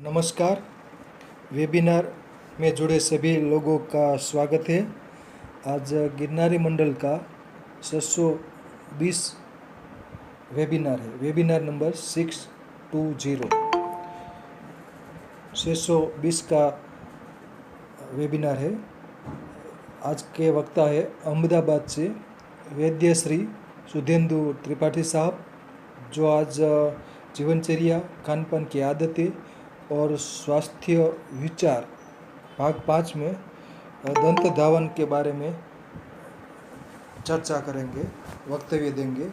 नमस्कार। वेबिनार में जुड़े सभी लोगों का स्वागत है। आज गिरनारी मंडल का 620 वेबिनार है। वेबिनार नंबर 620 620 का वेबिनार है। आज के वक्ता है अहमदाबाद से वैद्य श्री सुधेंदु त्रिपाठी साहब, जो आज जीवनचर्या, खान पान की आदतें और स्वास्थ्य विचार भाग 5 में दंत धावन के बारे में चर्चा करेंगे, वक्तव्य देंगे।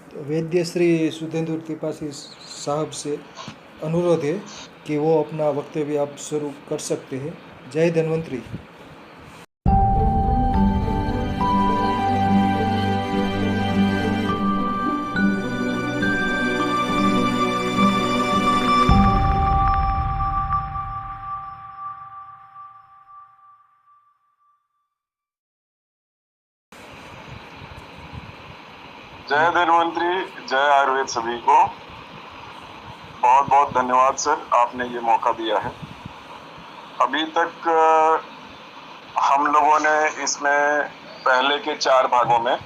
तो वैद्य श्री सुधेंदु त्रिपाठी साहब से अनुरोध है कि वो अपना वक्तव्य आप शुरू कर सकते हैं। जय धन्वंतरी। जय धन्वंतरी, जय आयुर्वेद सभी को। बहुत बहुत धन्यवाद सर, आपने ये मौका दिया है। अभी तक हम लोगों ने इसमें पहले के 4 भागों में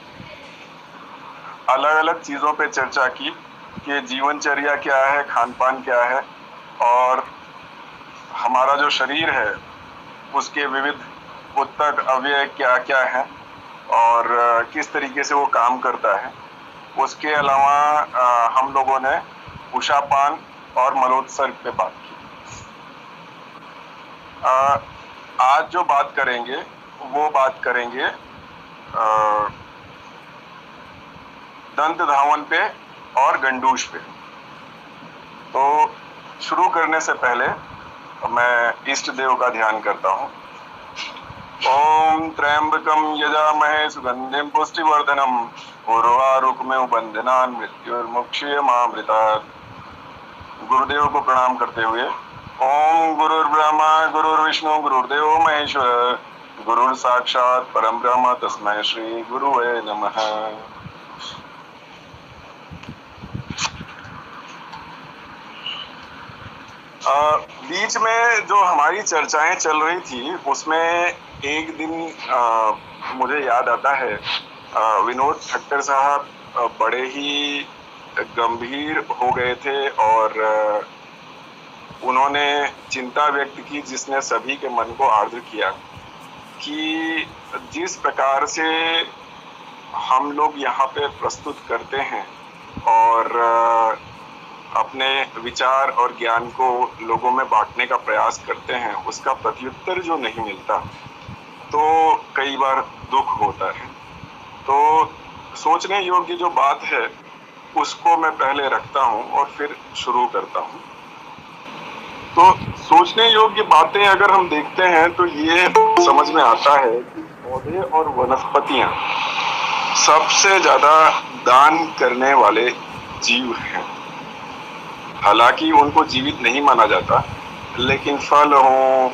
अलग अलग चीज़ों पे चर्चा की कि जीवनचर्या क्या है, खान पान क्या है और हमारा जो शरीर है उसके विविध ऊतक अवयव क्या क्या हैं और किस तरीके से वो काम करता है। उसके अलावा हम लोगों ने उषापान और मलोत्सर्ग पे बात की। आज जो बात करेंगे वो बात करेंगे दंत धावन पे और गंडूश पे। तो शुरू करने से पहले मैं इष्ट देव का ध्यान करता हूँ। ओम त्र्यंबकम यजामहे सुगंधिम पुष्टिवर्धनम उर्वारुकमेव बंधनान् मृत्युर्मुक्षीयमामृतात्। गुरुदेव को प्रणाम करते हुए ओम गुरुर्ब्रह्मा गुरुर्विष्णु गुरुर्देवो महेश्वर गुरुर् साक्षात् परम ब्रह्म तस्मै श्री गुरुवे नमः। बीच में जो हमारी चर्चाएं चल रही थी उसमें एक दिन मुझे याद आता है, विनोद ठक्कर साहब बड़े ही गंभीर हो गए थे और उन्होंने चिंता व्यक्त की जिसने सभी के मन को आर्द्र किया कि जिस प्रकार से हम लोग यहाँ पे प्रस्तुत करते हैं और अपने विचार और ज्ञान को लोगों में बांटने का प्रयास करते हैं, उसका प्रत्युत्तर जो नहीं मिलता तो कई बार दुख होता है। तो सोचने योग्य जो बात है उसको मैं पहले रखता हूँ और फिर शुरू करता हूँ। तो सोचने योग्य बातें अगर हम देखते हैं तो ये समझ में आता है कि पौधे और वनस्पतियां सबसे ज्यादा दान करने वाले जीव हैं। हालांकि उनको जीवित नहीं माना जाता, लेकिन फल हो,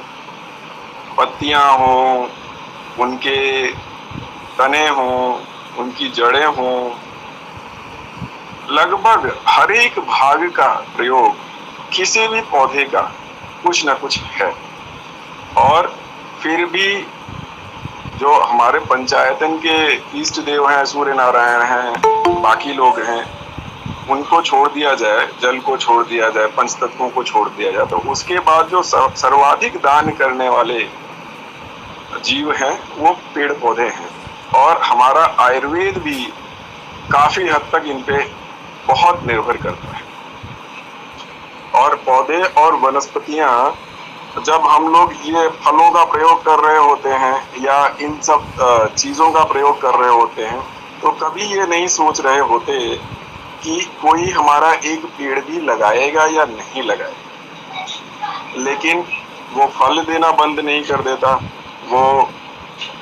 पत्तियां हो, उनके तने हो, उनकी जड़ें हो, लगभग हर एक भाग का प्रयोग किसी भी पौधे का कुछ न कुछ है। और फिर भी जो हमारे पंचायतन के इष्ट देव हैं, सूर्य नारायण हैं, बाकी लोग हैं, उनको छोड़ दिया जाए, जल को छोड़ दिया जाए, पंचतत्वों को छोड़ दिया जाए, तो उसके बाद जो सर्वाधिक दान करने वाले जीव हैं वो पेड़ पौधे हैं। और हमारा आयुर्वेद भी काफी हद तक इन पे बहुत निर्भर करता है। और पौधे और वनस्पतियां जब हम लोग ये फलों का प्रयोग कर रहे होते हैं या इन सब चीजों का प्रयोग कर रहे होते हैं तो कभी ये नहीं सोच रहे होते कि कोई हमारा एक पेड़ भी लगाएगा या नहीं लगाएगा। लेकिन वो फल देना बंद नहीं कर देता, वो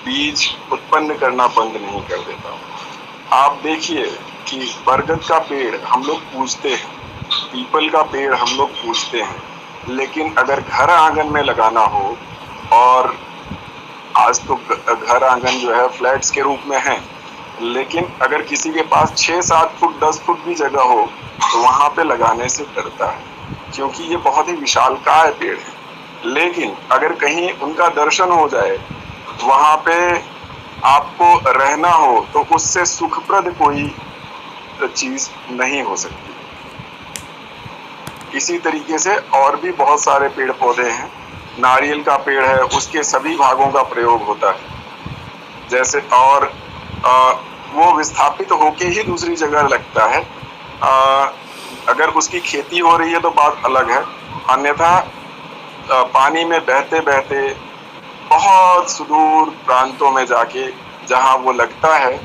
बीज उत्पन्न करना बंद नहीं कर देता। आप देखिए कि बरगद का पेड़ हम लोग पूजते हैं, पीपल का पेड़ हम लोग पूजते हैं, लेकिन अगर घर आंगन में लगाना हो, और आज तो घर आंगन जो है फ्लैट्स के रूप में है, लेकिन अगर किसी के पास 6-7 फुट 10 फुट भी जगह हो तो वहां पे लगाने से डरता है। क्योंकि ये बहुत ही विशालकाय पेड़ है। लेकिन अगर कहीं उनका दर्शन हो जाए, वहां पे आपको रहना हो, तो उससे सुखप्रद कोई चीज नहीं हो सकती। इसी तरीके से और भी बहुत सारे पेड़ पौधे हैं। नारियल का पेड़ है, उसके सभी भागों का प्रयोग होता है। जैसे और वो विस्थापित होके ही दूसरी जगह लगता है। अगर उसकी खेती हो रही है तो बात अलग है, अन्यथा पानी में बहते बहते बहुत सुदूर प्रांतों में जाके जहां वो लगता है,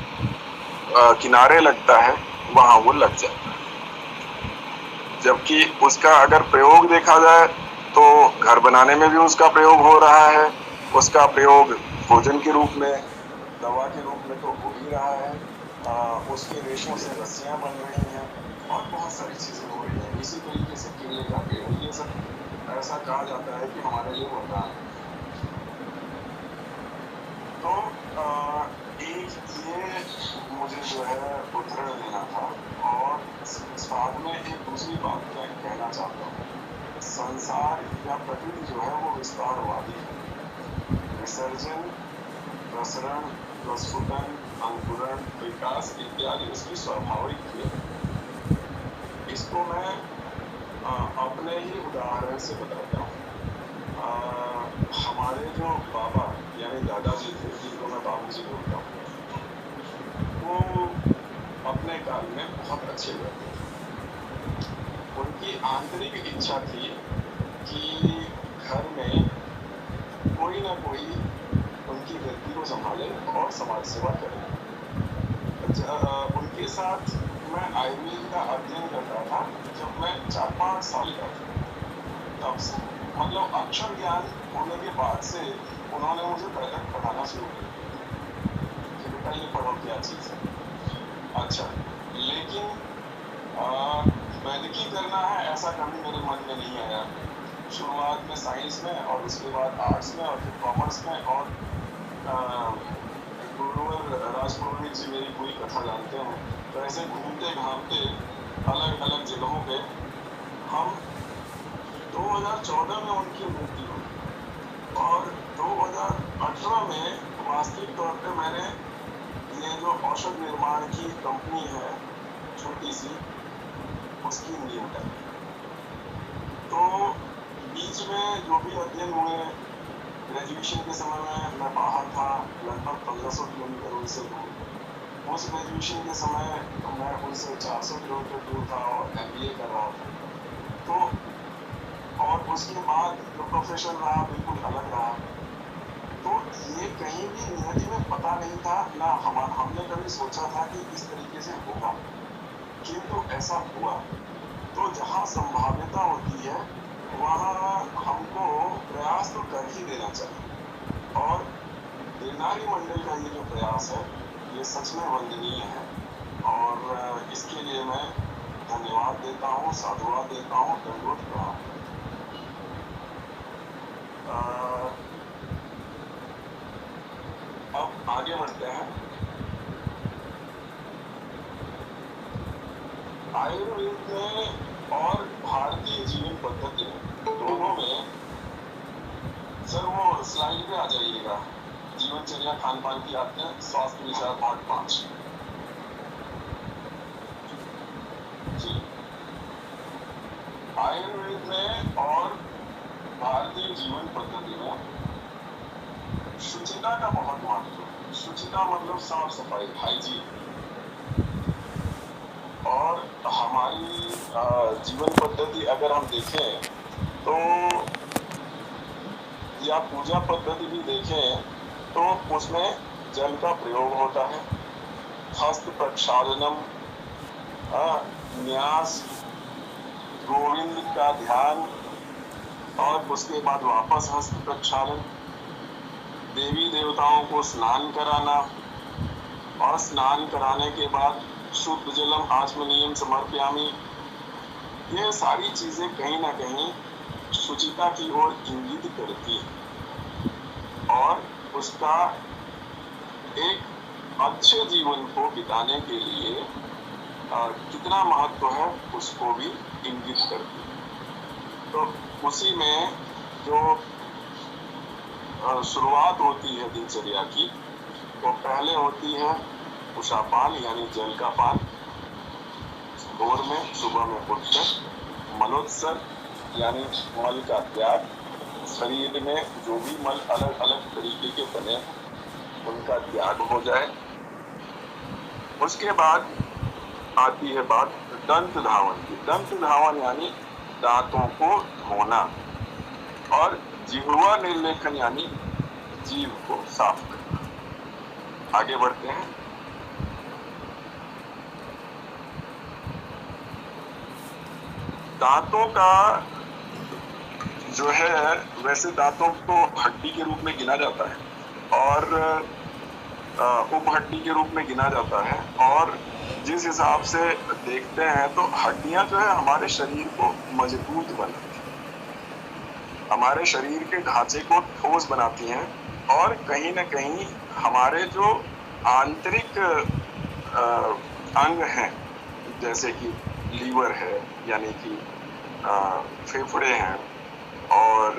किनारे लगता है, वहां वो लग जाता है। जबकि उसका अगर प्रयोग देखा जाए तो घर बनाने में भी उसका प्रयोग हो रहा है, उसका प्रयोग भोजन के रूप में, दवा के रूप में तो हो ही रहा है। उसके रेशों से रस्सियां बन रही हैं और बहुत सारी चीजें हो रही हैं। इसी तरीके से केले का पेड़, ये सब ऐसा कहा जाता है कि हमारे लिए वरदान है। तो एक ये मुझे जो है उदाहरण देना था, और इस बाद में एक दूसरी बात मैं कहना चाहता हूँ। संसार या प्रकृति जो है वो विस्तारवादी है। विसर्जन, प्रसरण, प्रस्फुटन, अंकुरण, विकास इत्यादि उसकी स्वाभाविक क्रिया है। इसको मैं अपने ही उदाहरण से बताता हूँ। हमारे जो बाबा यानी दादाजी थे, जिनको मैं बाबूजी बोलता हूँ, वो अपने काल में बहुत अच्छे रहते थे। उनकी आंतरिक इच्छा थी कि घर में कोई ना कोई उनकी व्यक्ति को संभाले और समाज सेवा करे। उनके साथ मैं आयुर्वेद का अध्ययन करता था जब मैं 4-5 साल का था। तब से मतलब अक्षर ज्ञान होने के बाद से उन्होंने मुझे पढ़ाना शुरू कर दिया कि बेटा ये पढ़ो, क्या चीज़ है। अच्छा, लेकिन वैदिकी करना है ऐसा कभी मेरे मन में नहीं आया। शुरुआत में साइंस में, और उसके बाद आर्ट्स में, और फिर कॉमर्स में। और गुरुवर राजपुरोहित जी मेरी पूरी कथा जानते हैं। तो ऐसे घूमते घामते अलग अलग जगहों पे हम 2014 में उनकी मृत्यु हुई, और 2018 में वास्तविक तौर पे मैंने ये जो औषध निर्माण की कंपनी है छोटी सी, उसकी नींव डाली। तो बीच में जो भी अध्ययन हुए, ग्रेजुएशन के समय में मैं बाहर था, लगभग 1500 किलोमीटर उनसे दूर। उस ग्रेजुएशन के समय मैं उनसे 400 किलोमीटर दूर था और MBA कर रहा था। तो और उसके बाद जो प्रोफेशन रहा बिल्कुल अलग रहा। तो ये कहीं भी नियति में पता नहीं था, ना हमने कभी सोचा था कि इस तरीके से होगा, किंतु ऐसा हुआ। तो जहाँ संभाव्यता होती है वहाँ हमको प्रयास तो कर ही देना चाहिए। और देवनागरी मंडल का ये जो प्रयास है, ये सच में वंदनीय है, और इसके लिए मैं धन्यवाद देता हूँ, साधुवाद देता हूँ, दंडवत प्रणाम। अब आगे बढ़ते हैं। आयुर्वेद में और भारतीय जीवन पद्धति दोनों में, सर वो स्लाइड पे आ जाइएगा, जीवनचर्या खान पान की आदतें, स्वास्थ्य विचार भाग 5 जी। आयुर्वेद में और भारतीय जीवन पद्धति में शुचिता का बहुत महत्व है। शुचिता मतलब साफ सफाई, हाइजीन। और हमारी जीवन पद्धति अगर हम देखें तो, या पूजा पद्धति भी देखें तो उसमें जल का प्रयोग होता है। हस्त प्रक्षालनम, न्यास, गोविंद का ध्यान, और उसके बाद वापस हस्त प्रक्षालन, देवी देवताओं को स्नान कराना, और स्नान कराने के बाद शुद्ध जलम आचमनीयम समर्पयामि। ये सारी चीजें कहीं ना कहीं शुचिता की ओर इंगित करती है, और उसका एक अच्छे जीवन को बिताने के लिए कितना महत्व है उसको भी इंगित करती है। तो उसी में जो शुरुआत होती है दिनचर्या की, तो पहले होती है उषापान यानी जल का पान। भोर में सुबह में उठकर मलोत्सर्ग यानी मल का त्याग, शरीर में जो भी मल अलग अलग तरीके के बने उनका त्याग हो जाए। उसके बाद आती है बात दंत धावन की। दंत धावन यानी दांतों को धोना, और जिह्वा निर्लेखन यानी जीभ को साफ करना। आगे बढ़ते हैं। दांतों का जो है, वैसे दांतों को हड्डी के रूप में गिना जाता है और उपहड्डी के रूप में गिना जाता है। और जिस हिसाब से देखते हैं तो हड्डियां जो है हमारे शरीर को मजबूत बनाती हैं, हमारे शरीर के ढांचे को ठोस बनाती हैं, और कहीं न कहीं हमारे जो आंतरिक अंग हैं, जैसे कि लीवर है यानी कि फेफड़े हैं, और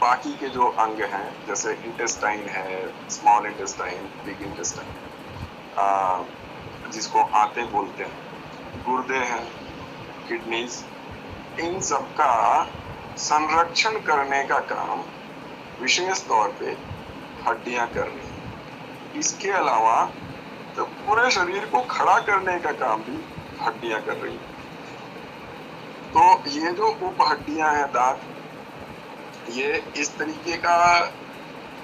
बाकी के जो अंग हैं जैसे इंटेस्टाइन है, स्मॉल इंटेस्टाइन, बिग इंटेस्टाइन, जिसको आंतें बोलते हैं, गुर्दे हैं, किडनीज, इन सब का संरक्षण करने का काम विशेष तौर पे हड्डियां कर रही हैं। इसके अलावा तो पूरे शरीर को खड़ा करने का काम भी हड्डियां कर रही हैं। तो ये जो उपहड्डियां हैं दांत, ये इस तरीके का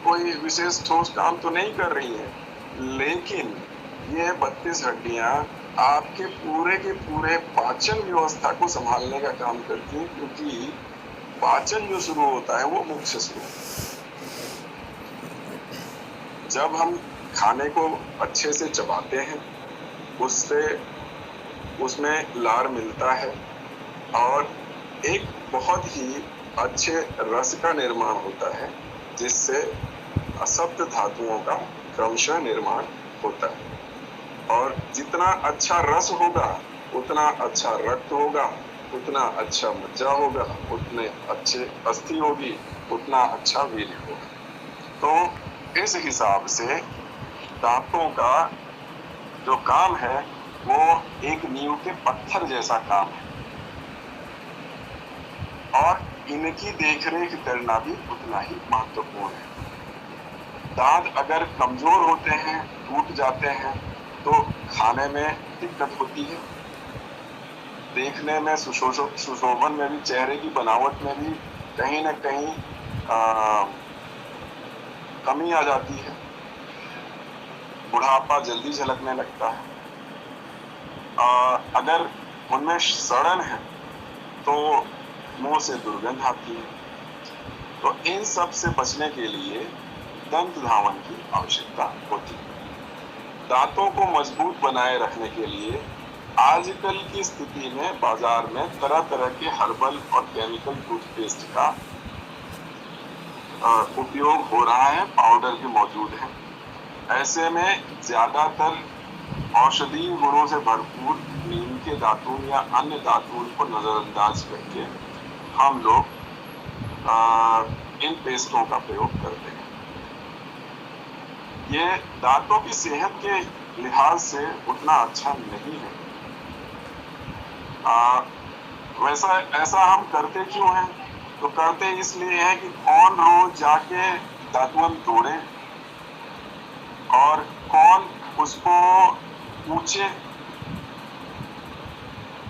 कोई विशेष ठोस काम तो नहीं कर रही है, लेकिन ये 32 हड्डियां आपके पूरे के पूरे पाचन व्यवस्था को संभालने का काम करती हैं, क्योंकि पाचन जो शुरू होता है वो मुख से शुरू होता है। जब हम खाने को अच्छे से चबाते हैं, उससे उसमें लार मिलता है और एक बहुत ही अच्छे रस का निर्माण होता है, जिससे असप्त धातुओं का क्रमशः निर्माण होता है। और जितना अच्छा रस होगा उतना अच्छा रक्त होगा, उतना अच्छा मज्जा होगा, उतने अच्छे अस्थि होगी, उतना अच्छा वीर्य होगा। तो इस हिसाब से दांतों का जो काम है वो एक नींव के पत्थर जैसा काम है, और इनकी देखरेख करना भी उतना ही महत्वपूर्ण है। दांत अगर कमजोर होते हैं, टूट जाते हैं, तो खाने में दिक्कत होती है, देखने में सुशोभन में भी, चेहरे की बनावट में भी कहीं न कहीं कमी आ जाती है, बुढ़ापा जल्दी झलकने लगता है। अगर उनमें सड़न है तो मुंह से दुर्गंध आती है। तो इन सब से बचने के लिए दंत धावन की आवश्यकता होती है। दांतों को मजबूत बनाए रखने के लिए आजकल की स्थिति में बाजार में तरह तरह के हर्बल और केमिकल टूथपेस्ट का उपयोग हो रहा है, पाउडर भी मौजूद है। ऐसे में ज्यादातर औषधीय गुणों से भरपूर नीम के दातून या अन्य दातून को नजरअंदाज करके हम लोग इन पेस्टों का प्रयोग करते हैं। ये दांतों की सेहत के लिहाज से उतना अच्छा नहीं है। वैसा ऐसा हम करते क्यों हैं? तो करते इसलिए है कि कौन रोज जाके दातुन तोड़े और कौन उसको पूछे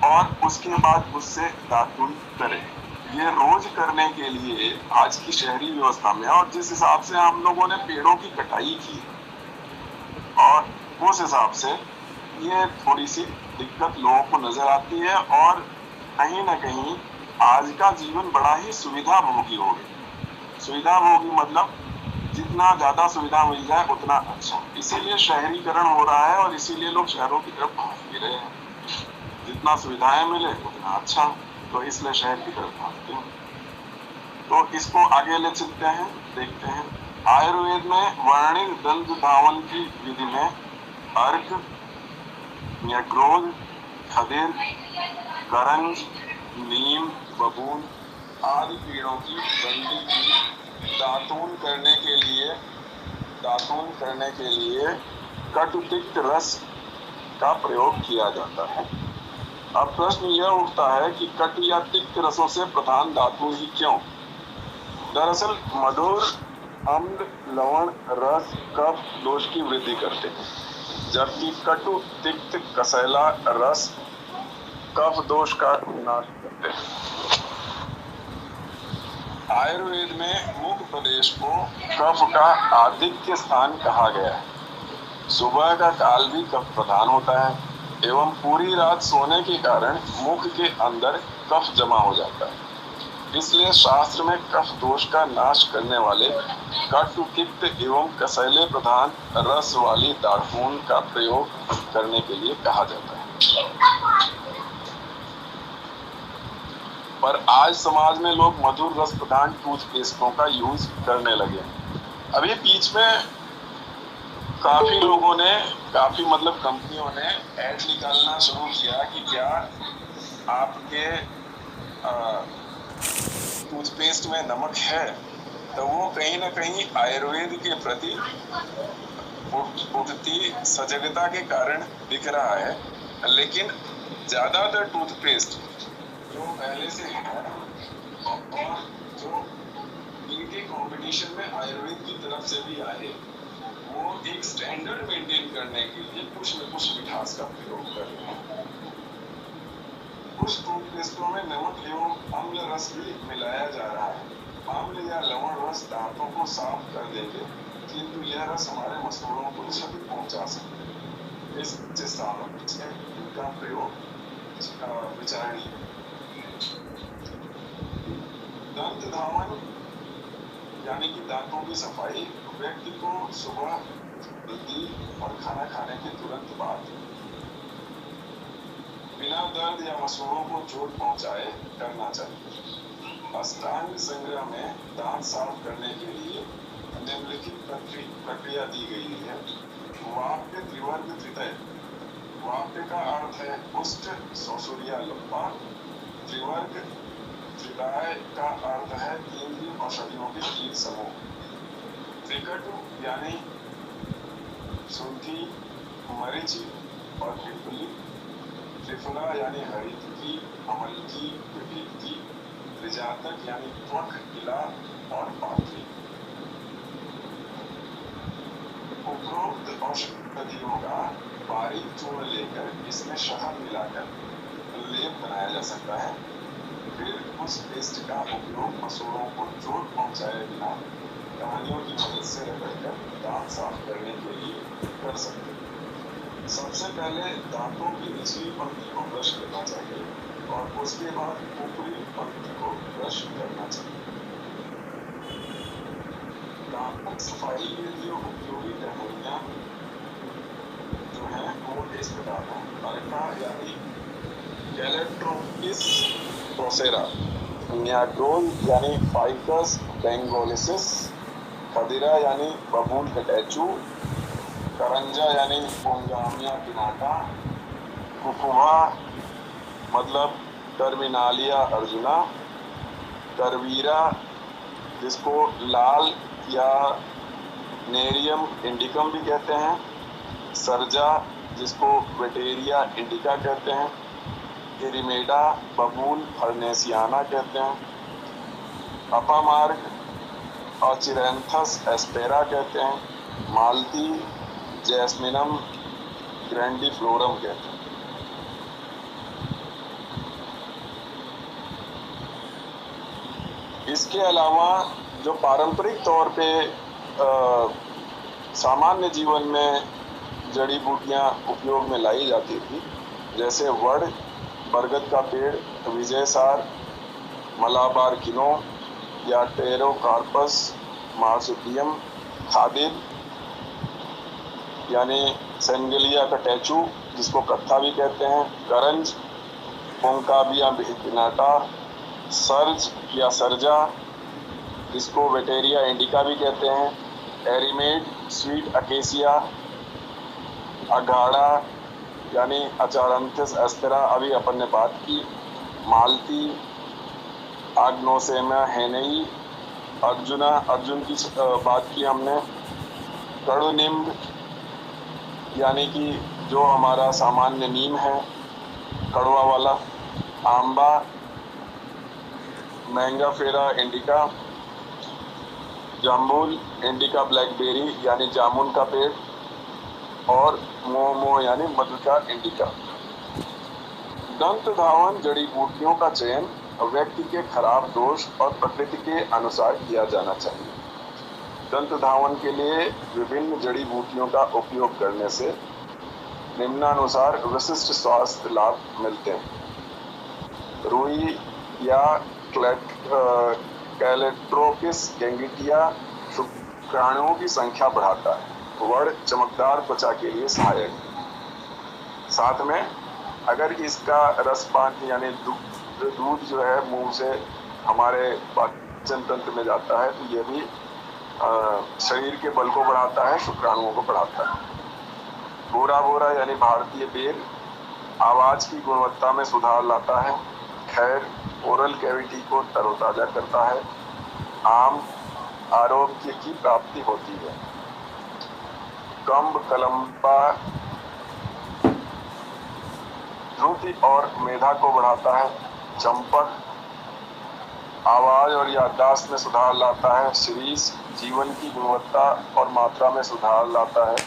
और उसके बाद उससे दातुन करे। ये रोज करने के लिए आज की शहरी व्यवस्था में, और जिस हिसाब से हम लोगों ने पेड़ों की कटाई की, और उस हिसाब से ये थोड़ी सी दिक्कत लोगों को नजर आती है, और कहीं ना कहीं आज का जीवन बड़ा ही सुविधा भोगी हो गया। सुविधा भोगी मतलब जितना ज्यादा सुविधा मिल जाए उतना अच्छा। इसीलिए शहरीकरण हो रहा है और इसीलिए लोग शहरों की तरफ भाग भी रहे हैं। जितना सुविधाएं मिले उतना अच्छा, तो इसलिए शहर की तरफ भागते हैं। तो इसको आगे ले चलते हैं, देखते हैं। आयुर्वेद में वर्णित दंत धावन की विधि में अर्क, न्यग्रोध, खदिर, करंज, नीम, बबूल, आदि कीड़ों की बंदी की दातून करने के लिए कटुतिक्त रस का प्रयोग किया जाता है। अब प्रश्न यह उठता है कि कट या तिक्त रसों से प्रधान धातु ही क्यों? दरअसल मधुर, अम्ल, लवण रस कफ दोष की वृद्धि करते हैं, जबकि कटु, तिक्त, कसैला रस कफ दोष का नाश करते हैं। आयुर्वेद में मुख प्रदेश को कफ का आधिक्य स्थान कहा गया है। सुबह का काल भी कफ प्रधान होता है एवं पूरी रात सोने के कारण मुख के अंदर कफ जमा हो जाता है। इसलिए शास्त्र में कफ दोष का नाश करने वाले कटु, तिक्त एवं कसैले प्रधान रस वाली दातून का प्रयोग करने के लिए कहा जाता है। पर आज समाज में लोग मधुर रस प्रधान टूथपेस्टों का यूज करने लगे। अभी बीच में काफी लोगों ने कंपनियों ने ऐड निकालना शुरू किया कि क्या आपके टूथपेस्ट में नमक है, तो वो कहीं ना कहीं आयुर्वेद के प्रति उठती सजगता के कारण दिख रहा है। लेकिन ज्यादातर टूथपेस्ट जो पहले से है और जो इनके कंपटीशन में आयुर्वेद की तरफ से भी आए, वो एक स्टैंडर्ड मेंटेन करने के लिए कुछ न कुछ मिठास का प्रयोग कर रहे हैं। कुछ टूथपेस्टों में नमक एवं अम्ल रस भी मिलाया जा रहा है। अम्ल या लवण रस दांतों को साफ कर देंगे, किंतु यह रस हमारे मसूड़ों को क्षति पहुंचा सकते हैं। इस स्थानों में इनका प्रयोग विचारणीय है। दंत धावन यानी कि दांतों की सफाई व्यक्ति को सुबह जल्दी और खाना खाने के तुरंत बाद बिना दर्द या मसूड़ों को चोट पहुंचाए करना चाहिए। अष्टांग संग्रह में दांत साफ करने के लिए निम्नलिखित प्रक्रिया दी गई है। वाप्य त्रिवर्ग त्रितय। वाप्य का अर्थ है उष्ट, सौसुरिया, लंबा। त्रिवर्ग त्रिताय का अर्थ है 3 औषधियों के 3 समूह। त्रिकटु यानी सुंठी, मरीच और पिपली। त्रिफला यानी हरित की, अमल की, विपीत की। त्रिजातक यानी त्वक, इला और पाथरी। उपरोक्त औषधियों का बारीक चूर्ण लेकर इसमें शहद मिलाकर लेप बनाया जा सकता है। फिर उस पेस्ट का उपयोग मसूड़ों को चोट पहुंचाए बिना टहनियों की मदद से रगड़कर दांत साफ करने के लिए कर सकते हैं। सबसे पहले दांतों की निचली पंक्ति को ब्रश करना चाहिए और उसके बाद ऊपरी पंक्ति को ब्रश करना चाहिए। दांतों की सफाई के लिए उपयोगी टहनियां जो है वो इस प्रकार है। अल्फा यानी गैलेट्रोपिस प्रोसेरा, न्याड्रोल यानी फाइकस बेंगोलिसिस, खदिरा यानी बबूल कटैचू, करंजा यानी पोंगामिया पिनाटा, कुकुमा मतलब टर्मिनालिया अर्जुना, करवीरा जिसको लाल या नेरियम इंडिकम भी कहते हैं, सरजा जिसको वेटेरिया इंडिका कहते हैं, इरिमेडा बबूल फर्नेसियाना कहते हैं, अपामार्ग और चिरेंथस एस्पेरा कहते हैं, मालती जैस्मिनम ग्रैंडिफ्लोरम कहते हैं। इसके अलावा जो पारंपरिक तौर पे सामान्य जीवन में जड़ी बूटियां उपयोग में लाई जाती थी, जैसे वड़, बरगद का पेड़, विजयसार, मलाबार किनो या टेरोकार्पस मार्सुपियम, खादिर यानी सेंगेलिया का टैचू जिसको कत्था भी कहते हैं, करंज, पोंकाबिया पिनाटा, सर्ज या सरजा जिसको वेटेरिया इंडिका भी कहते हैं, एरिमेड, स्वीट अकेसिया, अगाड़ा यानी अचारंथिस एस्पेरा अभी अपन ने बात की, मालती, आग्नोसेमा हेनेई, अर्जुन की बात की हमने। कड़ुनिम्ब यानी कि जो हमारा सामान्य नीम है, कड़वा वाला। आंबा, मैंगाफेरा इंडिका। जामुन, इंडिका ब्लैकबेरी यानी जामुन का पेड़। और मोमो यानी मधुका इंडिका। दंत धावन जड़ी बूटियों का चयन व्यक्ति के खराब दोष और प्रकृति के अनुसार किया जाना चाहिए। दंत धावन के लिए विभिन्न जड़ी बूटियों का उपयोग करने से निम्नानुसार विशिष्ट स्वास्थ्य लाभ मिलते हैं। रुई या कैलेट्रोपिस गैंगिटिया शुक्राणुओं की संख्या बढ़ाता है। वड़ चमकदार त्वचा के लिए सहायक है। साथ में अगर इसका रस पान यानी दूध जो है मुंह से हमारे पाचन तंत्र में जाता है, तो ये भी शरीर के बल को बढ़ाता है, शुक्राणुओं को बढ़ाता है। बोरा बोरा यानी भारतीय बेर आवाज की गुणवत्ता में सुधार लाता है। खैर, ओरल कैविटी को तरोताजा करता है। आम, आरोग्य की प्राप्ति होती है। कम्ब कलम्बा ध्रुति और मेधा को बढ़ाता है। चंपक आवाज और याददाश्त में सुधार लाता है। शिरीष जीवन की गुणवत्ता और मात्रा में सुधार लाता है।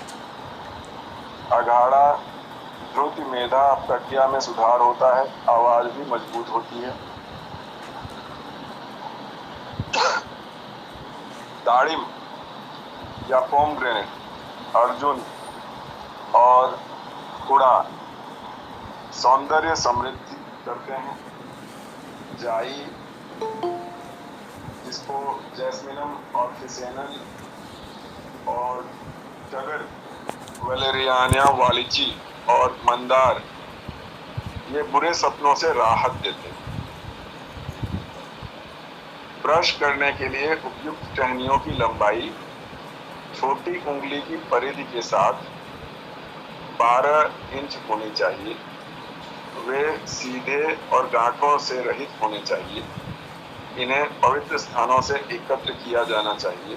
अघाड़ा ध्रुति मेधा प्रक्रिया में सुधार होता है। आवाज भी मजबूत होती है। दाड़िम या पोमग्रेनेट अर्जुन और कुड़ा सौंदर्य समृद्धि करते हैं। जाई, जिसको जैस्मिनम ऑफिसिनल और टगर वैलेरियाना वालिची और मंदार, ये बुरे सपनों से राहत देते हैं। ब्रश करने के लिए उपयुक्त टहनियों की लंबाई छोटी उंगली की परिधि के साथ 12 इंच होनी चाहिए। वे सीधे और गांठों से रहित होने चाहिए। इन्हें पवित्र स्थानों से एकत्र किया जाना चाहिए।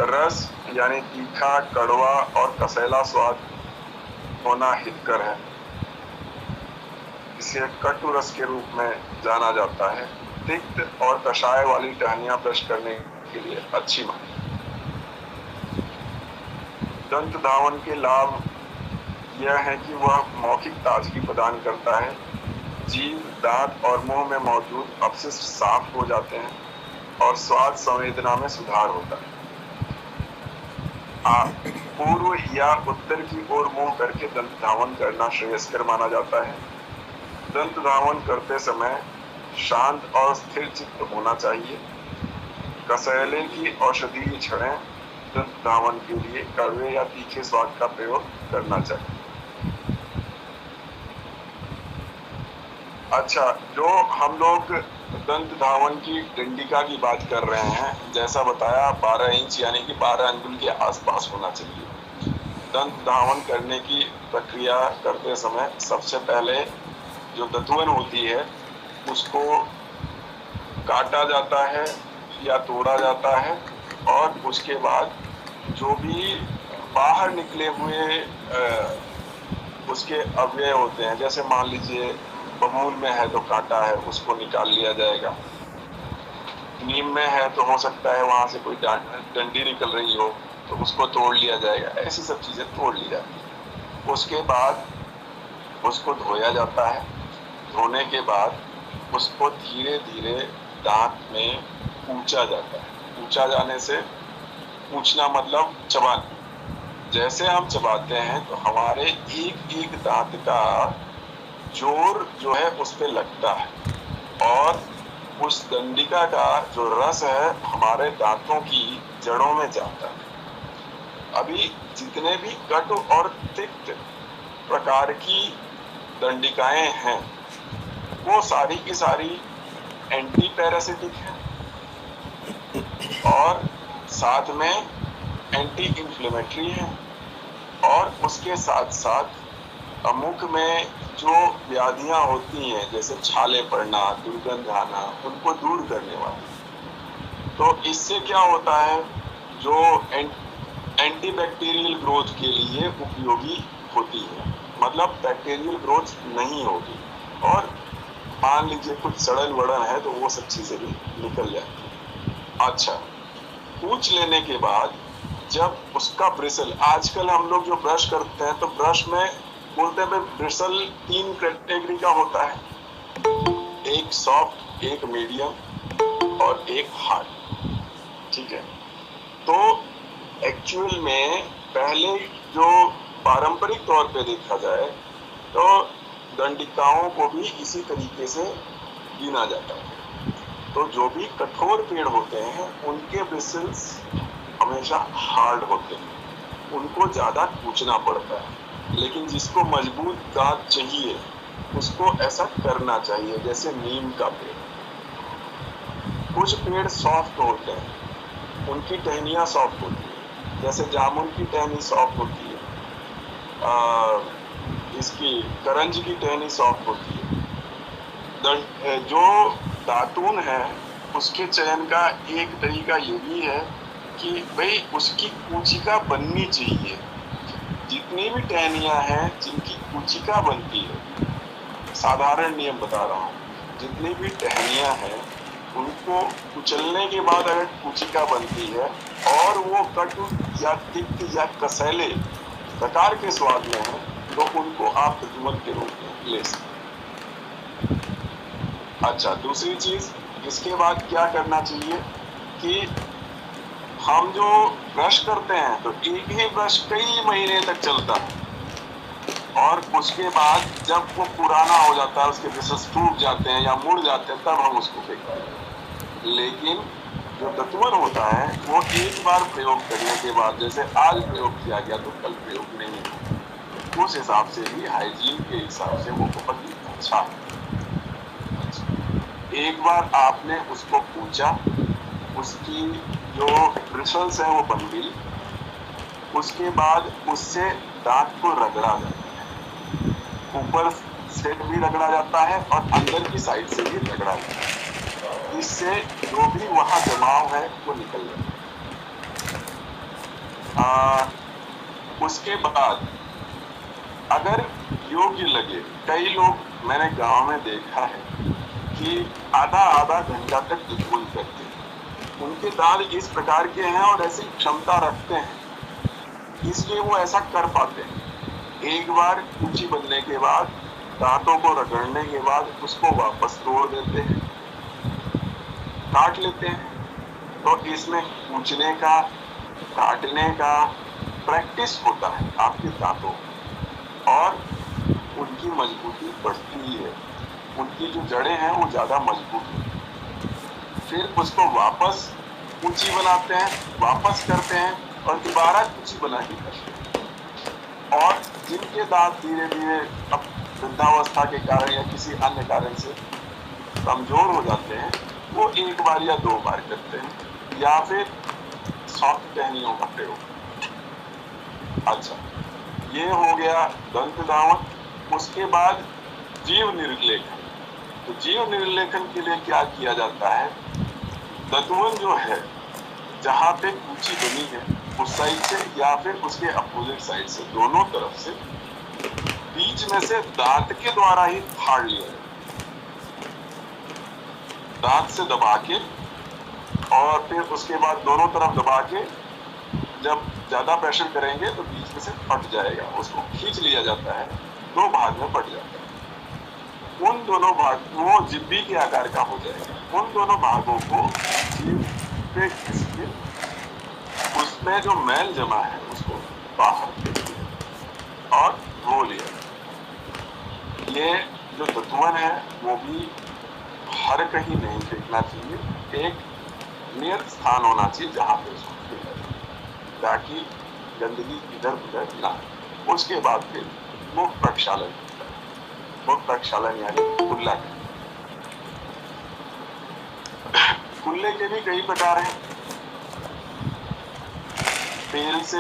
रस यानी तीखा, कड़वा और कसैला स्वाद होना हितकर है। इसे कटु रस के रूप में जाना जाता है। तिक्त और कषाय वाली टहनियां ब्रश करने के लिए अच्छी मानी। दंत धावन के लाभ यह है कि वह मौखिक ताजगी प्रदान करता है। जीभ, दांत और मुंह में मौजूद अपशिष्ट साफ हो जाते हैं और स्वाद संवेदना में सुधार होता है। पूर्व या उत्तर की ओर मुंह करके दंत धावन करना श्रेयस्कर माना जाता है। दंत धावन करते समय शांत और स्थिर चित्त होना चाहिए। कसैले की औषधीय छड़ें दंत धावन के लिए कड़वे या तीखे स्वाद का प्रयोग करना चाहिए। अच्छा, जो हम लोग दंत धावन की डंडिका की बात कर रहे हैं, जैसा बताया 12 इंच यानी कि 12 अंगुल के आसपास होना चाहिए। दंत धावन करने की प्रक्रिया करते समय सबसे पहले जो दतवन होती है उसको काटा जाता है या तोड़ा जाता है, और उसके बाद जो भी बाहर निकले हुए उसके अवयव होते हैं, जैसे मान लीजिए बबूल में है तो कांटा है, उसको निकाल लिया जाएगा। नीम में है तो हो सकता है वहां से कोई डंडी निकल रही हो तो उसको तोड़ लिया जाएगा। ऐसी सब चीजें तोड़ ली जाती है। उसके बाद उसको धोया जाता है। धोने के बाद उसको धीरे धीरे दांत में कूचा जाता है। कूचा जाने से, कूचना मतलब चबाना। जैसे हम चबाते हैं तो हमारे एक एक दांत का जोर जो है उस पे लगता है, और उस दंडिका का जो रस है हमारे दांतों की जड़ों में जाता है। अभी जितने भी कट और तिक्त प्रकार की दंडिकाएं हैं वो सारी की सारी एंटी पैरासिटिक है और साथ में एंटी इंफ्लेमेटरी है, और उसके साथ साथ मुख में जो व्याधियां होती हैं जैसे छाले पड़ना, दुर्गंध आना, उनको दूर करने वाली। तो इससे क्या होता है, जो एंटीबैक्टीरियल ग्रोथ के लिए उपयोगी होती है, मतलब बैक्टीरियल ग्रोथ नहीं होगी, और मान लीजिए कुछ सड़न वड़न है तो वो सब चीजें भी निकल जाती है। अच्छा, पूछ लेने के बाद जब उसका ब्रिसल, आजकल हम लोग जो ब्रश करते हैं तो ब्रश में बोलते हैं ब्रिसल 3 कैटेगरी का होता है, एक सॉफ्ट, एक मीडियम और एक हार्ड। ठीक है, तो एक्चुअल में पहले जो पारंपरिक तौर पे देखा जाए तो दंडिकाओं को भी इसी तरीके से गिना जाता है। तो जो भी कठोर पेड़ होते हैं उनके ब्रिसल्स हमेशा हार्ड होते हैं, उनको ज्यादा कूचना पड़ता है। लेकिन जिसको मजबूत दांत चाहिए उसको ऐसा करना चाहिए, जैसे नीम का पेड़। कुछ पेड़ सॉफ्ट होते हैं, उनकी टहनियां सॉफ्ट होती है, जैसे जामुन की टहनी सॉफ्ट होती है, इसकी करंज की टहनी सॉफ्ट होती है। जो दातून है उसके चयन का एक तरीका ये भी है कि भाई उसकी कूचिका बननी चाहिए। जितनी भी टहनियां हैं जिनकी कूचिका बनती है, साधारण नियम बता रहा हूँ, जितनी भी टहनियां हैं उनको कुचलने के बाद अगर कूचिका बनती है और वो कटु या तिक्त या कसैले प्रकार के स्वाद में है तो उनको आप दतुमन के रूप में ले सकते हैं। अच्छा, दूसरी चीज, इसके बाद क्या करना चाहिए कि हम जो ब्रश करते हैं तो एक ही ब्रश कई महीने तक चलता है, और उसके बाद जब वो पुराना हो जाता है, उसके ब्रशेस टूट जाते हैं या मुड़ जाते हैं, तब हम उसको फेंकते हैं। लेकिन जो दतुमन होता है वो एक बार प्रयोग करने के बाद, जैसे आज प्रयोग किया गया तो कल प्रयोग नहीं होगा, उस हिसाब से भी हाइजीन के हिसाब से वो बहुत ही अच्छा है। एक बार आपने उसको पूछा, उसकी जो ब्रिसल्स है वो बन गई, उसके बाद उससे दांत को रगड़ा जाता है, ऊपर से भी रगड़ा जाता है और अंदर की साइड से भी रगड़ा जाता है। इससे जो भी वहां जमाव है वो निकल जाता है। उसके बाद अगर योग्य लगे, कई लोग मैंने गांव में देखा है कि आधा आधा घंटा तक दतुमन करते हैं। उनके दांत इस प्रकार के हैं और ऐसी क्षमता रखते हैं, इसलिए वो ऐसा कर पाते हैं। एक बार कूची बनने के बाद, दांतों को रगड़ने के बाद उसको वापस तोड़ देते हैं, काट लेते हैं। तो इसमें कूचने का, काटने का प्रैक्टिस होता है आपके दांतों, और उनकी मजबूती बढ़ती है, उनकी जो जड़ें हैं वो ज्यादा मजबूत होती हैं। फिर उसको वापस कूची बनाते हैं, वापस करते हैं और दोबारा कूची बना के करते हैं। और जिनके दांत धीरे धीरे अब वृद्धावस्था के कारण या किसी अन्य कारण से कमजोर हो जाते हैं, वो एक बार या 2 बार करते हैं, या फिर सॉफ्ट टहनियों का प्रयोग। अच्छा, ये हो गया दंत धावक। उसके बाद जीव निर्लेखन। तो जीव निर्लेखन के लिए क्या किया जाता है, दतुमन जो है जहाँ पे कूची बनी है उस साइड से या फिर उसके अपोजिट साइड से, दोनों तरफ से बीच में से दांत के द्वारा ही फाड़ लिया जाए, दांत से दबा के, और फिर उसके बाद दोनों तरफ दबा के जब ज्यादा प्रेशर करेंगे तो बीच में से फट जाएगा, उसको खींच लिया जाता है, 2 भाग में फट जाता है। उन दोनों भाग, वो जिब्बी के आकार का हो जाएगा। उन दोनों भागों को जीभ पे घिस के उसमें जो मैल जमा है उसको बाहर फेंक दिया और धो लिया। ये जो दतुमन है वो भी हर कहीं नहीं फेंकना चाहिए, एक नियत स्थान होना चाहिए जहां पे उसको फेंका जाए, ताकि गंदगी इधर उधर ना हो। उसके बाद फिर मुख प्रक्षालन, मुख प्रक्षालन यानी कुल्ला। कुल्ले के भी कई प्रकार हैं। तेल से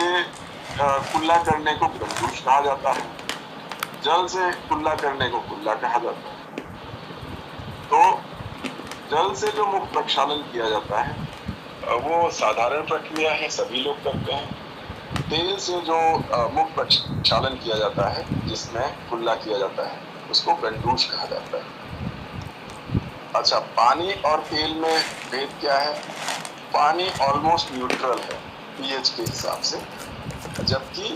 कुल्ला करने को गंदूश कहा जाता है, जल से कुल्ला करने को कुल्ला कहा जाता है। तो जल से जो मुख प्रक्षालन किया जाता है वो साधारण प्रक्रिया है, सभी लोग करते हैं। तेल से जो मुख प्रक्षालन किया जाता है, जिसमें कुल्ला किया जाता है, उसको गंडूश कहा जाता है। अच्छा, पानी और तेल में भेद क्या है? पानी ऑलमोस्ट न्यूट्रल है पीएच के हिसाब से, जबकि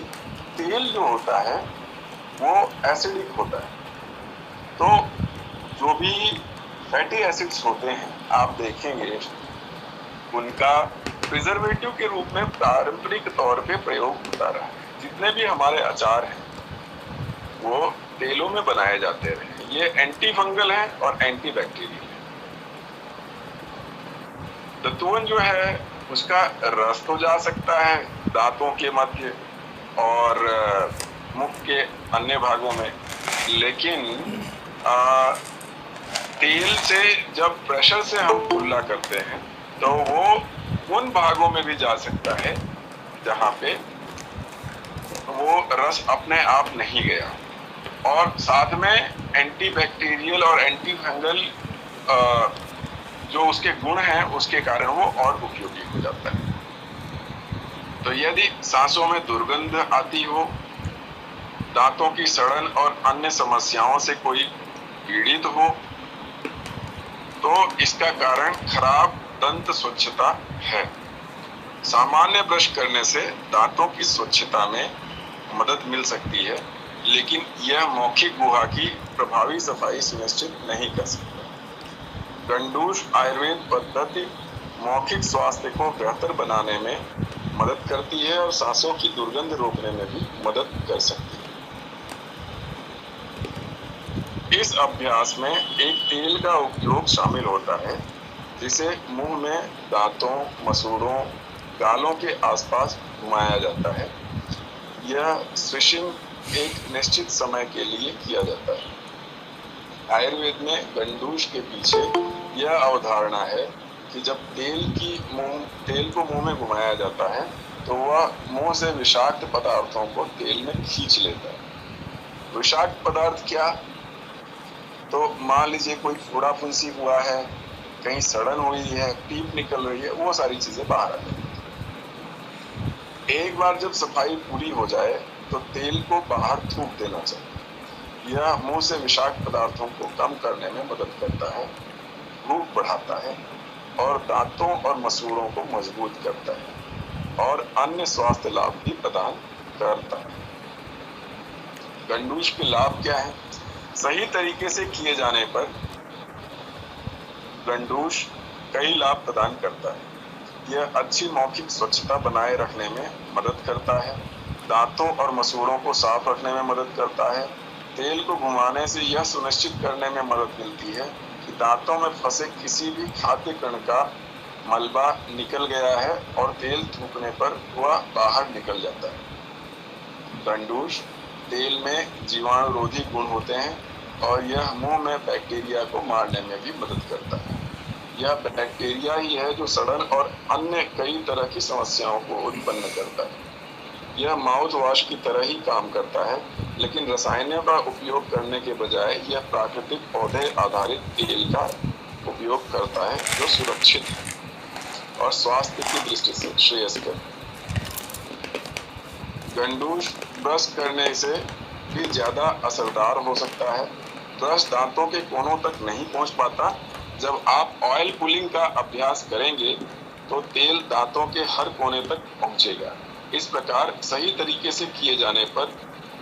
तेल जो होता है वो एसिडिक होता है। तो जो भी फैटी एसिड्स होते हैं आप देखेंगे उनका प्रिजर्वेटिव के रूप में पारंपरिक तौर पे प्रयोग होता रहा है। जितने भी हमारे अचार हैं वो तेलों में बनाए जाते रहे। ये एंटी फंगल है और एंटी बैक्टीरियल है। दंतुअन जो है उसका रस तो जा सकता है दांतों के मध्य और मुख के अन्य भागों में, लेकिन तेल से जब प्रेशर से हम कुल्ला करते हैं तो वो उन भागों में भी जा सकता है जहां पे वो रस अपने आप नहीं गया, और साथ में एंटी बैक्टीरियल और एंटी फंगल जो उसके गुण हैं उसके कारण वो और उपयोगी हो जाता है। तो यदि सांसों में दुर्गंध आती हो, दांतों की सड़न और अन्य समस्याओं से कोई पीड़ित हो, तो इसका कारण खराब दंत स्वच्छता है। सामान्य ब्रश करने से दांतों की स्वच्छता में मदद मिल सकती है, लेकिन यह मौखिक गुहा की प्रभावी सफाई सुनिश्चित नहीं कर सकता। गंडूश आयुर्वेद पद्धति मौखिक स्वास्थ्य को बेहतर बनाने में मदद करती है और सांसों की दुर्गंध रोकने में भी मदद कर सकती है। इस अभ्यास में एक तेल का उपयोग शामिल होता है जिसे मुंह में दांतों, मसूड़ों, गालों के आसपास घुमाया जाता है। यह स्विशिंग एक निश्चित समय के लिए किया जाता है। आयुर्वेद में गंडूश के पीछे यह अवधारणा है कि जब तेल को मुंह में घुमाया जाता है तो वह मुंह से विषाक्त पदार्थों को तेल में खींच लेता है। विषाक्त पदार्थ क्या? तो मान लीजिए कोई फोड़ा फुंसी हुआ है, कहीं सड़न हुई है, पीप निकल रही है, वो सारी चीजें बाहर आ जाती हैं। एक बार जब सफाई पूरी हो जाए तो तेल को बाहर थूक देना चाहिए। यह मुंह से विषाक्त पदार्थों को कम करने में मदद करता है, भूख बढ़ाता है और दांतों और मसूड़ों को मजबूत करता है और अन्य स्वास्थ्य लाभ भी प्रदान करता है। गंडूश के लाभ क्या है? सही तरीके से किए जाने पर गंडूश कई लाभ प्रदान करता है। यह अच्छी मौखिक स्वच्छता बनाए रखने में मदद करता है, दांतों और मसूड़ों को साफ रखने में मदद करता है। तेल को घुमाने से यह सुनिश्चित करने में मदद मिलती है कि दांतों में फंसे किसी भी खाद्य कण का मलबा निकल गया है और तेल थूकने पर वह बाहर निकल जाता है। गंडूश तेल में जीवाणुरोधी गुण होते हैं और यह मुंह में बैक्टीरिया को मारने में भी मदद करता है। यह बैक्टीरिया ही है जो सड़न और अन्य कई तरह की समस्याओं को उत्पन्न करता है। यह माउथ वॉश की तरह ही काम करता है, लेकिन रसायनों का उपयोग करने के बजाय यह प्राकृतिक पौधे आधारित तेल का उपयोग करता है जो सुरक्षित है और स्वास्थ्य की दृष्टि से श्रेयस्कर है। गंडूश ब्रश करने से भी ज्यादा असरदार हो सकता है। ब्रश दांतों के कोनों तक नहीं पहुंच पाता। जब आप ऑयल पुलिंग का अभ्यास करेंगे तो तेल दांतों के हर कोने तक पहुंचेगा। इस प्रकार सही तरीके से किए जाने पर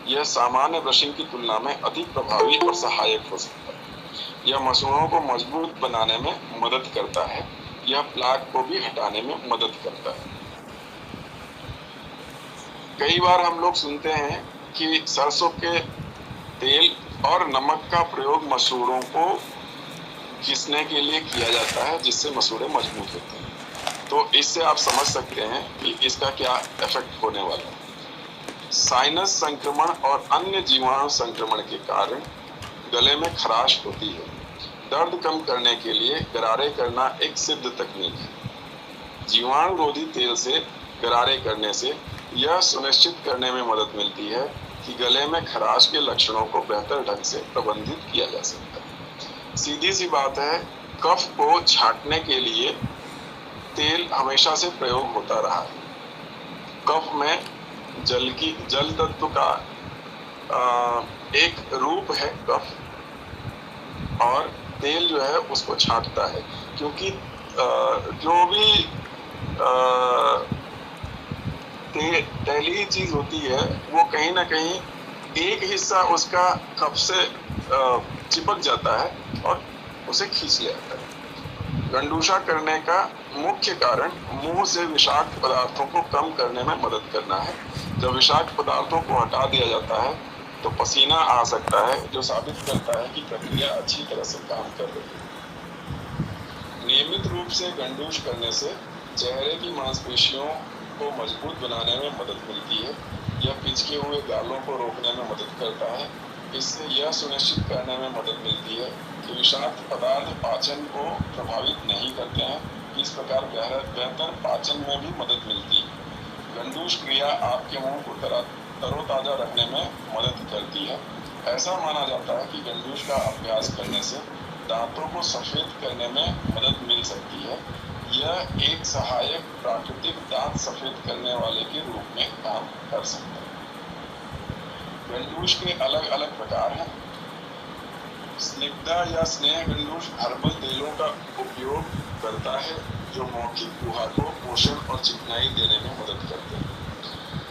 यह सामान्य ब्रशिंग की तुलना में अधिक प्रभावी और सहायक हो सकता है। यह मसूड़ों को मजबूत बनाने में मदद करता है। यह प्लाक को भी हटाने में मदद करता है। कई बार हम लोग सुनते हैं कि सरसों के तेल और नमक का प्रयोग मसूड़ों को घिसने के लिए किया जाता है, जिससे मसूड़े मजबूत होते हैं। तो इससे आप समझ सकते हैं कि इसका क्या इफेक्ट होने वाला है। साइनस संक्रमण और अन्य जीवाणु संक्रमण के कारण गले में खराश होती है। दर्द कम करने के लिए गरारे करना एक सिद्ध तकनीक है। जीवाणु रोधी तेल से गरारे करने से यह सुनिश्चित करने में मदद मिलती है कि गले में खराश के लक्षणों को बेहतर ढंग से प्रबंधित किया जा सकता है। सीधी सी बात है, कफ को छांटने के लिए तेल हमेशा से प्रयोग होता रहा है। कफ में जल तत्व का एक रूप है कफ, और तेल जो है उसको छांटता है, क्योंकि जो भी तैलीय चीज होती है वो कहीं ना कहीं एक हिस्सा उसका कफ से चिपक जाता है और उसे खींच ले आता है। गंडूशा करने का मुख्य कारण मुंह से विषाक्त पदार्थों को कम करने में मदद करना है। जब विषाक्त पदार्थों को हटा दिया जाता है तो पसीना आ सकता है, जो साबित करता है कि प्रक्रिया अच्छी तरह से काम कर रही है। नियमित रूप से गंडूश करने से चेहरे की मांसपेशियों को मजबूत बनाने में मदद मिलती है। यह पिचके हुए गालों को रोकने में मदद करता है। इससे यह सुनिश्चित करने में मदद मिलती है कि विषाक्त पदार्थ पाचन को प्रभावित नहीं करते हैं। इस प्रकार बेहतर पाचन में भी मदद मिलती है। गंडूश क्रिया आपके मुंह को तरोताजा रखने में मदद करती है। ऐसा माना जाता है कि गंडूश का अभ्यास करने से दांतों को सफेद करने में मदद मिल सकती है। यह एक सहायक प्राकृतिक दांत सफेद करने वाले के रूप में काम कर सकता है। गंडूश के अलग अलग प्रकार हैं। स्निग्धा या स्नेह गंडूश हर्बल तेलों का उपयोग करता है, जो मौखिक गुहा को पोषण और चिकनाई देने में मदद करते हैं।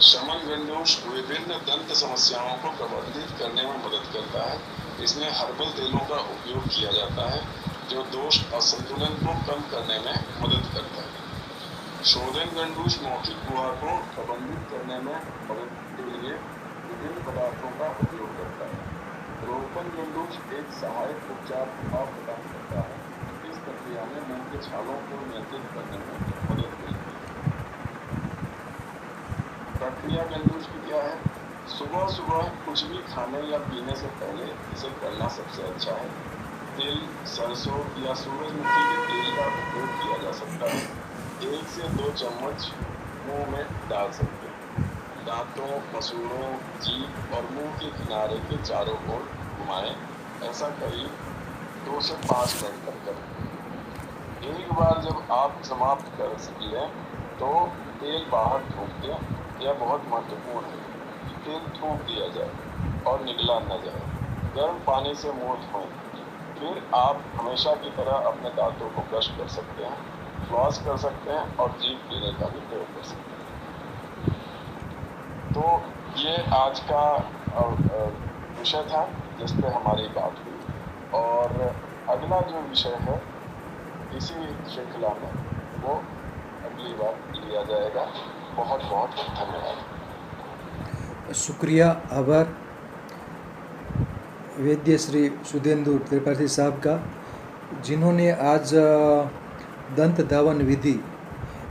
शमन गंडूश विभिन्न दंत समस्याओं को प्रबंधित करने में मदद करता है। इसमें हर्बल तेलों का उपयोग किया जाता है, जो दोष असंतुलन को कम करने में मदद करता है। शोधन गंडूश मौखिक गुहा को प्रबंधित करने में मदद के लिए विभिन्न पदार्थों का उपयोग करता है। रोपण गंडूश एक सहायक उपचार प्रभाव प्रदान करता है। इस प्रक्रिया में मुंह के छालों को नियंत्रित करने में मदद मिलती है। प्रक्रिया गंडूश की क्या है? सुबह सुबह कुछ भी खाने या पीने से पहले इसे करना सबसे अच्छा है। तिल, सरसों या सूरजमुखी के तेल का उपयोग किया जा सकता है। 1 से 2 चम्मच मुंह में डाल सकते हैं। दांतों, मसूड़ों, जीभ और मुंह के किनारे के चारों ओर घुमाएं। ऐसा करीब 2 से 5 मिनट तक करें। एक बार जब आप समाप्त कर लें तो तेल बाहर थूक दें। यह बहुत महत्वपूर्ण है। तेल थूक दिया जाए और निगला न जाए। गर्म पानी से मुंह धोएं। फिर आप हमेशा की तरह अपने दांतों को ब्रश कर सकते हैं, फ्लॉस कर सकते हैं और जीभ पीने का भी प्रयोग कर सकते हैं। तो ये आज का विषय था जिस पे हमारी बात हुई, और अगला जो विषय है इसी श्रृंखला में वो अगली बार लिया जाएगा। बहुत बहुत धन्यवाद। शुक्रिया, आभार वैद्य श्री सुधेंदु त्रिपाठी साहब का, जिन्होंने आज दंत धावन विधि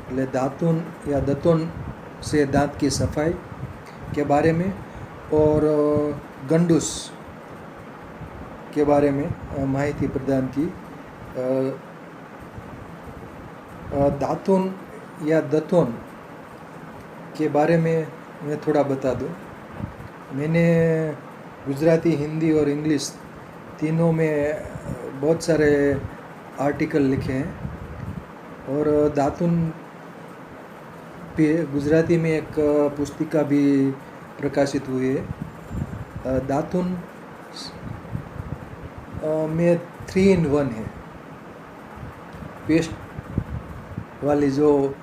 એટલે दातुन या दतोन से दांत की सफाई के बारे में और गंडूस के बारे में माहिती प्रदान की। दातुन या दतोन के बारे में मैं थोड़ा बता दूं। मैंने गुजराती, हिंदी और इंग्लिश तीनों में बहुत सारे आर्टिकल लिखे हैं, और दातुन पे गुजराती में एक पुस्तिका भी प्रकाशित हुई है। दातुन में 3 in 1 है। पेस्ट वाली जो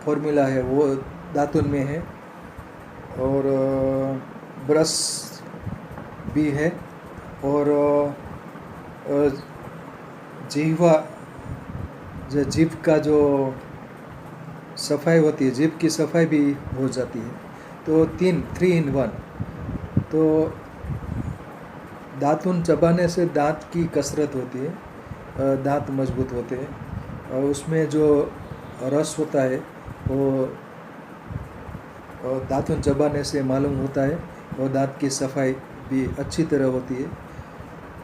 फॉर्मूला है वो दातुन में है, और ब्रश भी है, और जीभ का जो सफाई होती है, जीभ की सफाई भी हो जाती है। तो 3 in 1। तो दातुन चबाने से दांत की कसरत होती है, दांत मजबूत होते हैं, और उसमें जो रस होता है वो दातुन चबाने से मालूम होता है, और दांत की सफाई भी अच्छी तरह होती है,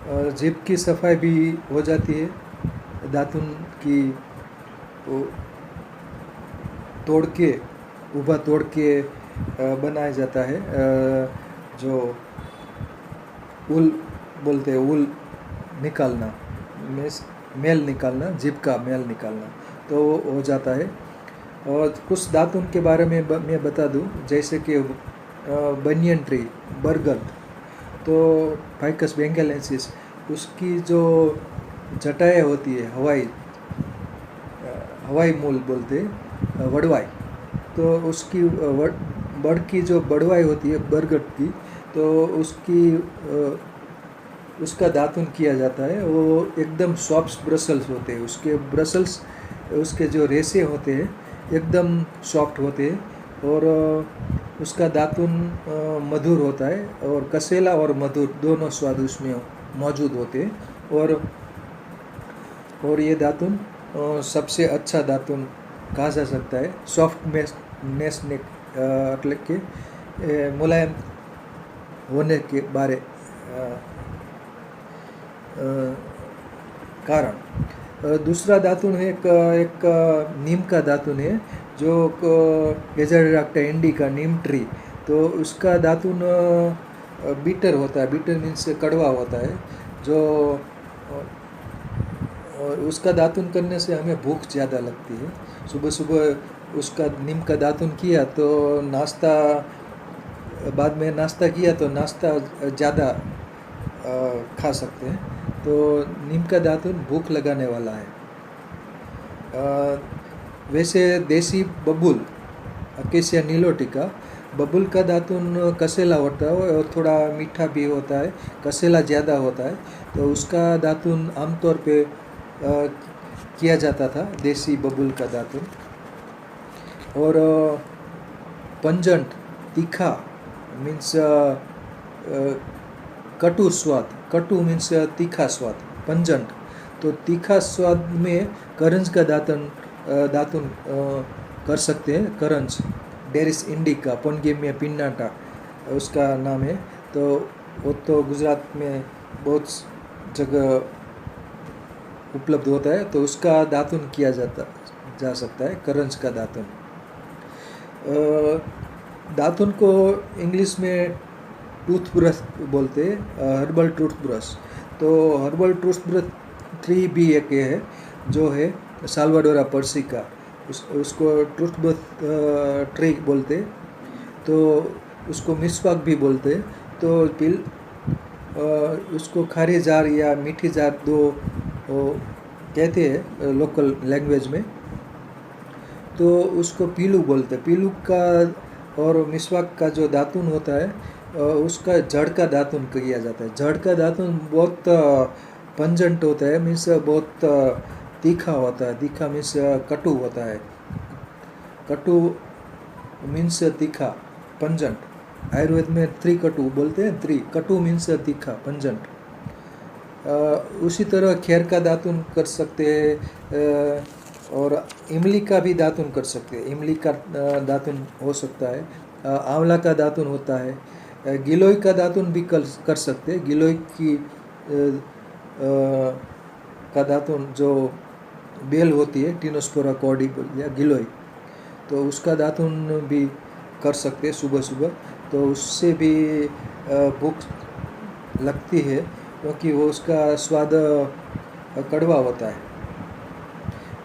और जीभ की सफाई भी हो जाती है। दातुन की ऊबा तोड़ के बनाया जाता है। जो उल बोलते हैं, उल निकालना, मेल निकालना, जीभ का मेल निकालना, तो वो हो जाता है। और कुछ दातुन के बारे में मैं बता दूं, जैसे कि बनियन ट्री, बरगद, तो फाइकस बेंगेलेंसिस, उसकी जो जटाएँ होती है, हवाई मूल बोलते हैं, वड़वाई, तो उसकी बड़ की जो बड़वाई होती है बरगद की, तो उसका दातुन किया जाता है। वो एकदम सॉफ्ट ब्रसल्स होते हैं, उसके जो रेशे होते हैं एकदम सॉफ्ट होते हैं, और उसका दातुन मधुर होता है, और कसेला और मधुर दोनों स्वाद उसमें मौजूद होते हैं। और ये दातुन सबसे अच्छा दातुन कहा जा सकता है। सॉफ्टनेस ने એટલે કે मुलायम होने के कारण। दूसरा दातुन है एक नीम का दातुन है, जो गेजरडाक्टा इंडिका, नीम ट्री, तो उसका दातुन बीटर होता है। बीटर मीन्स कड़वा होता है। जो उसका दातुन करने से हमें भूख ज़्यादा लगती है। सुबह सुबह उसका नीम का दातुन किया तो बाद में नाश्ता किया तो नाश्ता ज़्यादा खा सकते हैं। तो नीम का दातुन भूख लगाने वाला है। वैसे देसी बबूल, अकेसिया नीलोटिका, बबूल का दातुन कसेला होता है और थोड़ा मीठा भी होता है, कसेला ज़्यादा होता है, तो उसका दातुन आमतौर पे किया जाता था, देसी बबूल का दातुन। और पंजंट, तीखा मीन्स कटु स्वाद, कटु मीन्स तीखा स्वाद, पंजंट, तो तीखा स्वाद में करंज का दातुन कर सकते हैं। करंज, डेरिस इंडिका, पोनगेमिया पिन्नाटा उसका नाम है, तो वो तो गुजरात में बहुत जगह उपलब्ध होता है, तो उसका दातुन किया जा सकता है, करंज का दातुन। दातुन को इंग्लिश में टूथब्रश बोलते हैं, हर्बल टूथब्रश। तो हर्बल टूथब्रश ट्री भी एक है, जो है साल्वाडोरा पर्सिका, उसको टूथब्रश ट्री बोलते, तो उसको मिसवाक भी बोलते। तो उसको खारी जार या मीठी जार दो कहते हैं लोकल लैंग्वेज में, तो उसको पीलू बोलते। पीलू का और मिसवाक का जो दातुन होता है उसका जड़ का दातुन किया जाता है। जड़ का दातुन बहुत पंजेंट होता है, मीन्स बहुत तीखा होता है। तीखा मीन्स कटु होता है, कटु मीन्स तीखा, पंजेंट। आयुर्वेद में त्रिकटु बोलते हैं, कटु मीन्स तीखा, पंजेंट। उसी तरह खेर का दातुन कर सकते हैं, और इमली का भी दातुन कर सकते हैं। इमली का दातुन हो सकता है, आंवला का दातुन होता है, गिलोय का दातुन भी कर सकते हैं। गिलोय की का दातुन जो बेल होती है, टिनोस्पोरा कॉर्डी या गिलोय, तो उसका दातुन भी कर सकते हैं सुबह सुबह, तो उससे भी भूख लगती है, क्योंकि वो उसका स्वाद कड़वा होता है।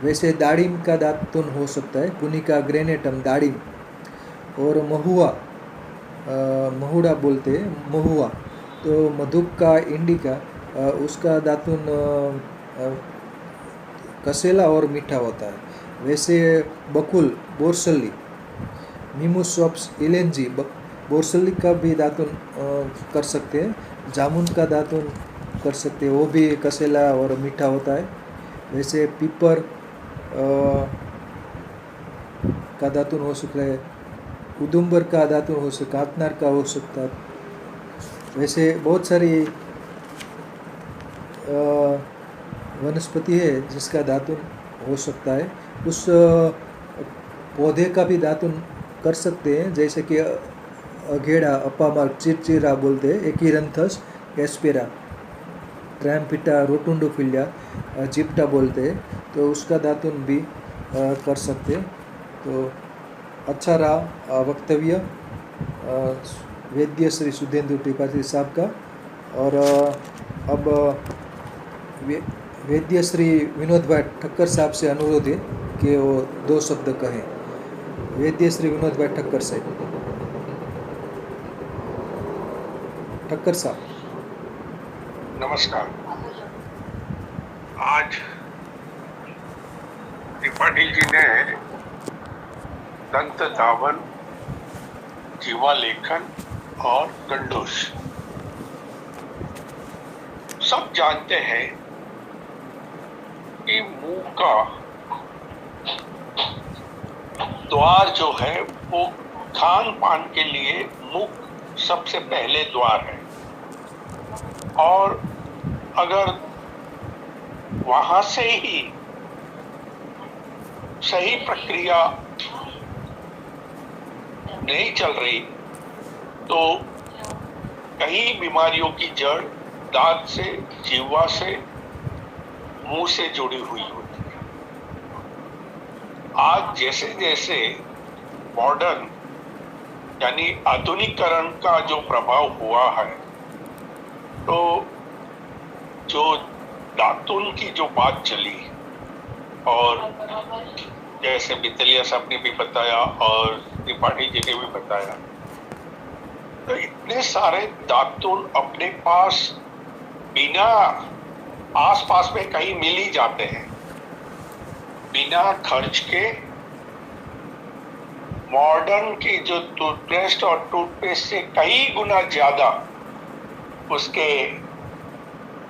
वैसे दाड़िम का दातुन हो सकता है, पुनिका ग्रेनेटम, दाड़िम। और महुड़ा बोलते हैं, महुआ, तो मधुका इंडिका, उसका दातुन कसेला और मीठा होता है। वैसे बकुल, बोरसली, मीमोसॉप्स इलेंजी, बोरसली का भी दातुन कर सकते हैं। जामुन का दातुन कर सकते हैं, वो भी कसेला और मीठा होता है। वैसे पीपर का दातुन हो सकता है, उदुम्बर का दातुन हो सकता है, कातनार का हो सकता है। वैसे बहुत सारी वनस्पति है जिसका दातुन हो सकता है। उस पौधे का भी दातुन कर सकते हैं, जैसे कि अघेड़ा, अपामार्क, चिरचिरा बोलते हैं, एकीरंथस एस्पेरा, ट्रैम्पिटा, रोटुंडोफिलिया, जिप्टा बोलते हैं, तो उसका दातुन भी कर सकते हैं। तो अच्छा रहा वक्तव्य, वैद्य श्री सुधेंदु त्रिपाठी साहब का। और अब वैद्य श्री विनोद भाई ठक्कर साहब से अनुरोध है कि वो 2 शब्द कहें। वैद्य श्री विनोद भाई ठक्कर साहब। ठक्कर साहब। नमस्कार। आज त्रिपाठी जी ने दंत धावन, जीवा लेखन और गंडूस, सब जानते हैं कि मुंह का द्वार जो है वो खान पान के लिए मुख सबसे पहले द्वार है, और अगर वहां से ही सही प्रक्रिया नहीं चल रही तो कई बीमारियों की जड़ दांत से, जीवा से, मुंह से जुड़ी हुई होती है। आज जैसे जैसे मॉडर्न यानी आधुनिकीकरण का जो प्रभाव हुआ है, तो जो दातुन की जो बात चली, और जैसे बितलिया साहब ने भी बताया और त्रिपाठी जी ने भी बताया, तो इतने सारे दातुन अपने पास बिना, आसपास में कहीं मिल ही जाते हैं, बिना खर्च के। मॉडर्न की जो टूथपेस्ट और टूथपेस्ट से कई गुना ज्यादा उसके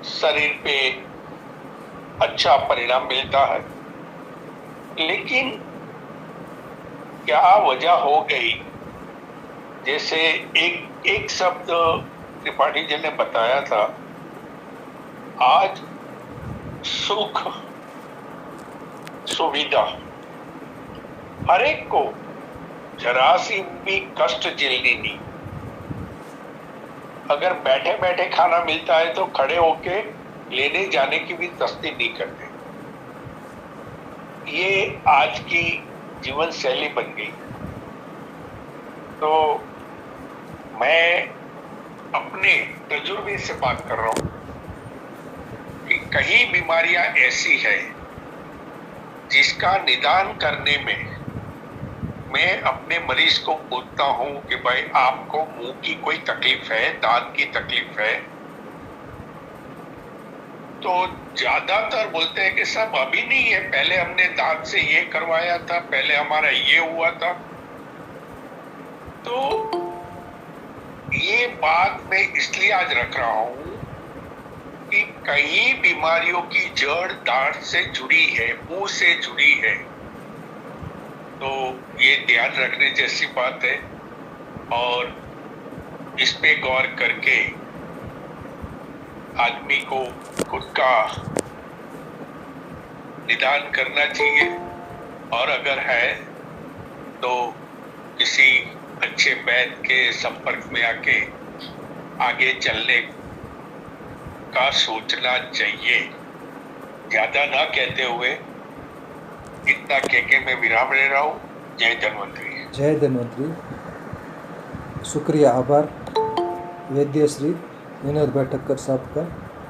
शरीर पे अच्छा परिणाम मिलता है। लेकिन क्या वजह हो गई, जैसे एक शब्द त्रिपाठी जी ने बताया था, आज सुख सुविधा, हर एक को जरा सी भी कष्ट झेलनी नहीं। अगर बैठे बैठे खाना मिलता है तो खड़े होके लेने जाने की भी तस्दी नहीं करते। ये आज की जीवन शैली बन गई। तो मैं अपने तजुर्बे से बात कर रहा हूं कि कई बीमारियां ऐसी है जिसका निदान करने में मैं अपने मरीज को पूछता हूं कि भाई आपको मुंह की कोई तकलीफ है, दांत की तकलीफ है, तो ज्यादातर बोलते हैं कि सब अभी नहीं है, पहले हमने दांत से ये करवाया था, पहले हमारा ये हुआ था। तो ये बात मैं इसलिए आज रख रहा हूं कि कई बीमारियों की जड़ दांत से जुड़ी है, मुंह से जुड़ी है। तो ये ध्यान रखने जैसी बात है, और इस पे गौर करके आदमी को खुद का निदान करना चाहिए, और अगर है तो किसी अच्छे वैद्य के संपर्क में आके आगे चलने का सोचना चाहिए। ज्यादा ना कहते हुए इतना कह के मैं विराम ले रहा हूँ। जय धन्वंतरी। जय धन्वंतरी। शुक्रिया, आभार वैद्य श्री विनोद भाई ठक्कर साहब का,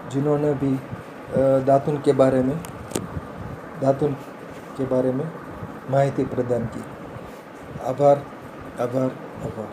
जिन्होंने भी दातुन के बारे में माहिती प्रदान की। आभार आभार आभार।